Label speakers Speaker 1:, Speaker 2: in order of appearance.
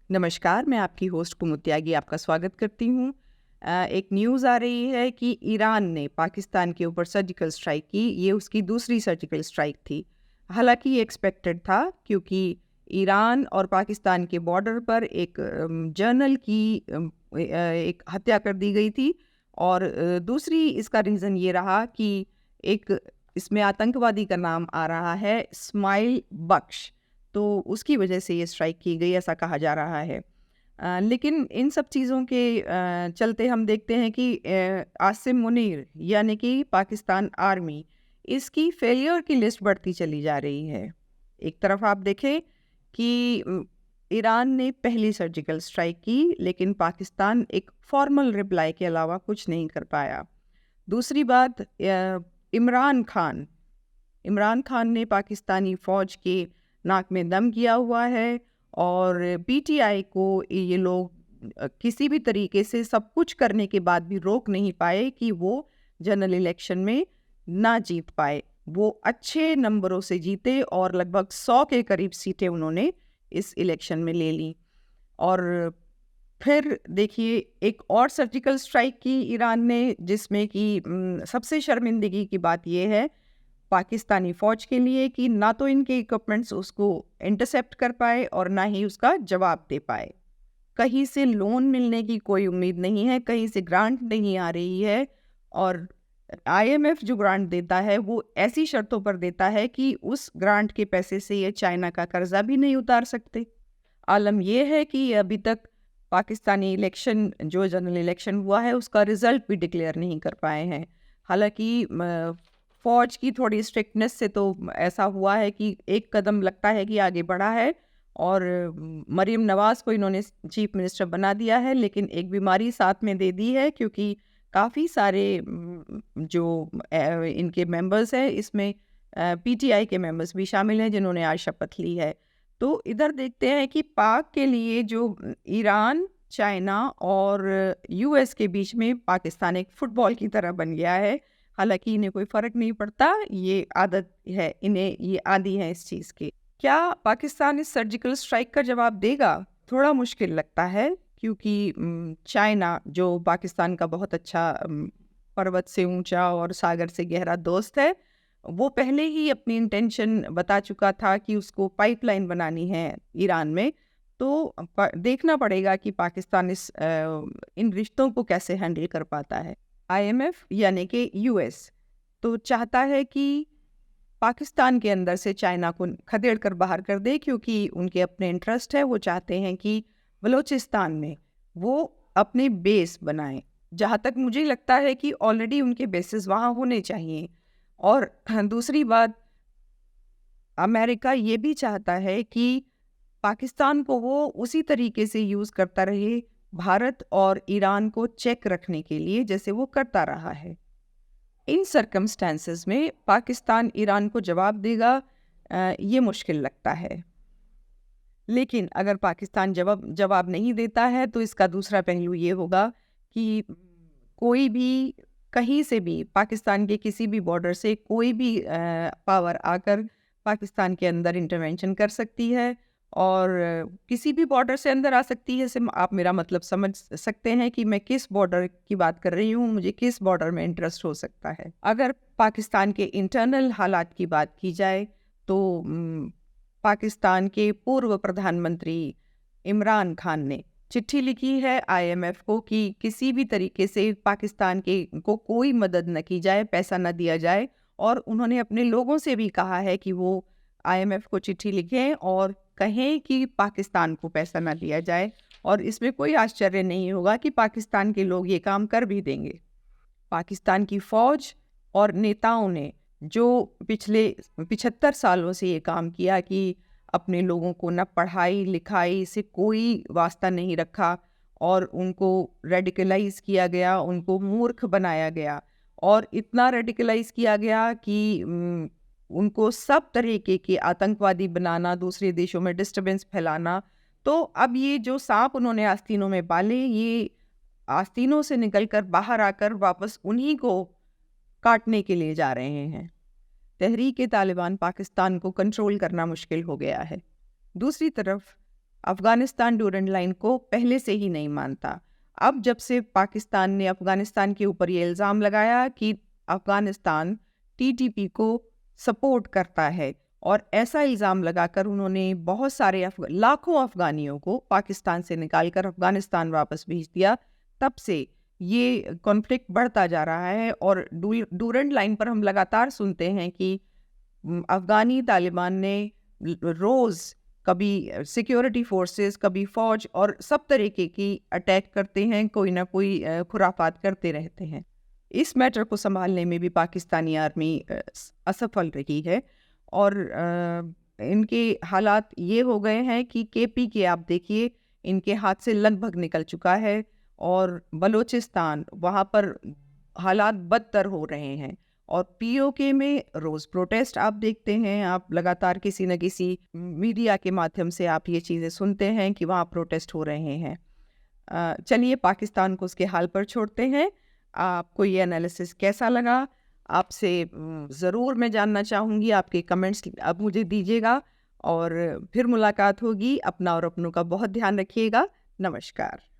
Speaker 1: नमस्कार, मैं आपकी होस्ट कुमुद त्यागी आपका स्वागत करती हूँ। एक न्यूज़ आ रही है कि ईरान ने पाकिस्तान के ऊपर सर्जिकल स्ट्राइक की। ये उसकी दूसरी सर्जिकल स्ट्राइक थी। हालांकि ये एक्सपेक्टेड था, क्योंकि ईरान और पाकिस्तान के बॉर्डर पर एक जर्नल की एक हत्या कर दी गई थी। और दूसरी इसका रीज़न ये रहा कि एक इसमें आतंकवादी का नाम आ रहा है, इस्माइल बख्श। तो उसकी वजह से ये स्ट्राइक की गई, ऐसा कहा जा रहा है। लेकिन इन सब चीज़ों के चलते हम देखते हैं कि आसिम मुनीर यानी कि पाकिस्तान आर्मी, इसकी फेलियर की लिस्ट बढ़ती चली जा रही है। एक तरफ आप देखें कि ईरान ने पहली सर्जिकल स्ट्राइक की, लेकिन पाकिस्तान एक फॉर्मल रिप्लाई के अलावा कुछ नहीं कर पाया। दूसरी बात, इमरान खान इमरान खान ने पाकिस्तानी फ़ौज के नाक में दम किया हुआ है, और पीटीआई को ये लोग किसी भी तरीके से सब कुछ करने के बाद भी रोक नहीं पाए कि वो जनरल इलेक्शन में ना जीत पाए। वो अच्छे नंबरों से जीते और लगभग 100 के करीब सीटें उन्होंने इस इलेक्शन में ले ली। और फिर देखिए, एक और सर्जिकल स्ट्राइक की ईरान ने, जिसमें कि सबसे शर्मिंदगी की बात यह है पाकिस्तानी फ़ौज के लिए कि ना तो इनके इक्विपमेंट्स उसको इंटरसेप्ट कर पाए और ना ही उसका जवाब दे पाए। कहीं से लोन मिलने की कोई उम्मीद नहीं है, कहीं से ग्रांट नहीं आ रही है। और आईएमएफ जो ग्रांट देता है वो ऐसी शर्तों पर देता है कि उस ग्रांट के पैसे से ये चाइना का कर्जा भी नहीं उतार सकते। आलम यह है कि अभी तक पाकिस्तानी इलेक्शन, जो जनरल इलेक्शन हुआ है, उसका रिजल्ट भी डिक्लेयर नहीं कर पाए हैं। हालांकि फ़ौज की थोड़ी स्ट्रिक्टनेस से तो ऐसा हुआ है कि एक कदम लगता है कि आगे बढ़ा है, और मरीम नवाज़ को इन्होंने चीफ मिनिस्टर बना दिया है। लेकिन एक बीमारी साथ में दे दी है, क्योंकि काफ़ी सारे जो इनके मेंबर्स हैं, इसमें पीटीआई के मेंबर्स भी शामिल हैं जिन्होंने आज शपथ ली है। तो इधर देखते हैं कि पाक के लिए जो ईरान, चाइना और यूएस के बीच में पाकिस्तान एक फुटबॉल की तरह बन गया है। हालांकि इन्हें कोई फ़र्क नहीं पड़ता, ये आदत है इन्हें, ये आदी है इस चीज़ की। क्या पाकिस्तान इस सर्जिकल स्ट्राइक का जवाब देगा? थोड़ा मुश्किल लगता है, क्योंकि चाइना, जो पाकिस्तान का बहुत अच्छा पर्वत से ऊंचा और सागर से गहरा दोस्त है, वो पहले ही अपनी इंटेंशन बता चुका था कि उसको पाइपलाइन बनानी है ईरान में। तो देखना पड़ेगा कि पाकिस्तान इन रिश्तों को कैसे हैंडल कर पाता है। आईएमएफ यानी कि यूएस तो चाहता है कि पाकिस्तान के अंदर से चाइना को खदेड़ कर बाहर कर दे, क्योंकि उनके अपने इंटरेस्ट है। वो चाहते हैं कि बलूचिस्तान में वो अपने बेस बनाएं। जहाँ तक मुझे लगता है कि ऑलरेडी उनके बेसिस वहाँ होने चाहिए। और दूसरी बात, अमेरिका ये भी चाहता है कि पाकिस्तान को वो उसी तरीके से यूज़ करता रहे भारत और ईरान को चेक रखने के लिए, जैसे वो करता रहा है। इन सर्कमस्टेंसेस में पाकिस्तान ईरान को जवाब देगा, ये मुश्किल लगता है। लेकिन अगर पाकिस्तान जवाब नहीं देता है, तो इसका दूसरा पहलू ये होगा कि कोई भी कहीं से भी, पाकिस्तान के किसी भी बॉर्डर से कोई भी पावर आकर पाकिस्तान के अंदर इंटरवेंशन कर सकती है, और किसी भी बॉर्डर से अंदर आ सकती है। से आप मेरा मतलब समझ सकते हैं कि मैं किस बॉर्डर की बात कर रही हूँ, मुझे किस बॉर्डर में इंटरेस्ट हो सकता है। अगर पाकिस्तान के इंटरनल हालात की बात की जाए, तो पाकिस्तान के पूर्व प्रधानमंत्री इमरान खान ने चिट्ठी लिखी है आईएमएफ को कि किसी भी तरीके से पाकिस्तान के को कोई मदद न की जाए, पैसा न दिया जाए। और उन्होंने अपने लोगों से भी कहा है कि वो आईएमएफ को चिट्ठी लिखें और कहें कि पाकिस्तान को पैसा न दिया जाए। और इसमें कोई आश्चर्य नहीं होगा कि पाकिस्तान के लोग ये काम कर भी देंगे। पाकिस्तान की फ़ौज और नेताओं ने जो पिछले 75 सालों से ये काम किया कि अपने लोगों को न पढ़ाई लिखाई से कोई वास्ता नहीं रखा, और उनको रेडिकलाइज किया गया, उनको मूर्ख बनाया गया, और इतना रेडिकलाइज किया गया कि उनको सब तरीके के आतंकवादी बनाना, दूसरे देशों में डिस्टर्बेंस फैलाना। तो अब ये जो सांप उन्होंने आस्तीनों में पाले, ये आस्तीनों से निकलकर बाहर आकर वापस उन्हीं को काटने के लिए जा रहे हैं। तहरीक-ए-तालिबान पाकिस्तान को कंट्रोल करना मुश्किल हो गया है। दूसरी तरफ अफ़गानिस्तान ड्यूरेंट लाइन को पहले से ही नहीं मानता। अब जब से पाकिस्तान ने अफ़गानिस्तान के ऊपर ये इल्ज़ाम लगाया कि अफ़गानिस्तान टीटीपी को सपोर्ट करता है और ऐसा इल्ज़ाम लगाकर उन्होंने बहुत सारे लाखों अफ़गानियों को पाकिस्तान से निकाल कर अफ़गानिस्तान वापस भेज दिया, तब से ये कॉन्फ्लिक्ट बढ़ता जा रहा है और डूरेंट लाइन पर हम लगातार सुनते हैं कि अफ़गानी तालिबान ने रोज़ कभी सिक्योरिटी फोर्सेस, कभी फ़ौज और सब तरीके की अटैक करते हैं, कोई ना कोई खुराफात करते रहते हैं। इस मैटर को सँभालने में भी पाकिस्तानी आर्मी असफल रही है और इनके हालात ये हो गए हैं कि केपीके आप देखिए, इनके हाथ से लगभग निकल चुका है और बलूचिस्तान, वहाँ पर हालात बदतर हो रहे हैं और पीओके में रोज़ प्रोटेस्ट आप देखते हैं, आप लगातार किसी न किसी मीडिया के माध्यम से आप ये चीज़ें सुनते हैं कि वहाँ प्रोटेस्ट हो रहे हैं। चलिए पाकिस्तान को उसके हाल पर छोड़ते हैं। आपको ये एनालिसिस कैसा लगा? आपसे ज़रूर मैं जानना चाहूँगी, आपके कमेंट्स आप मुझे दीजिएगा और फिर मुलाकात होगी। अपना और अपनों का बहुत ध्यान रखिएगा। नमस्कार।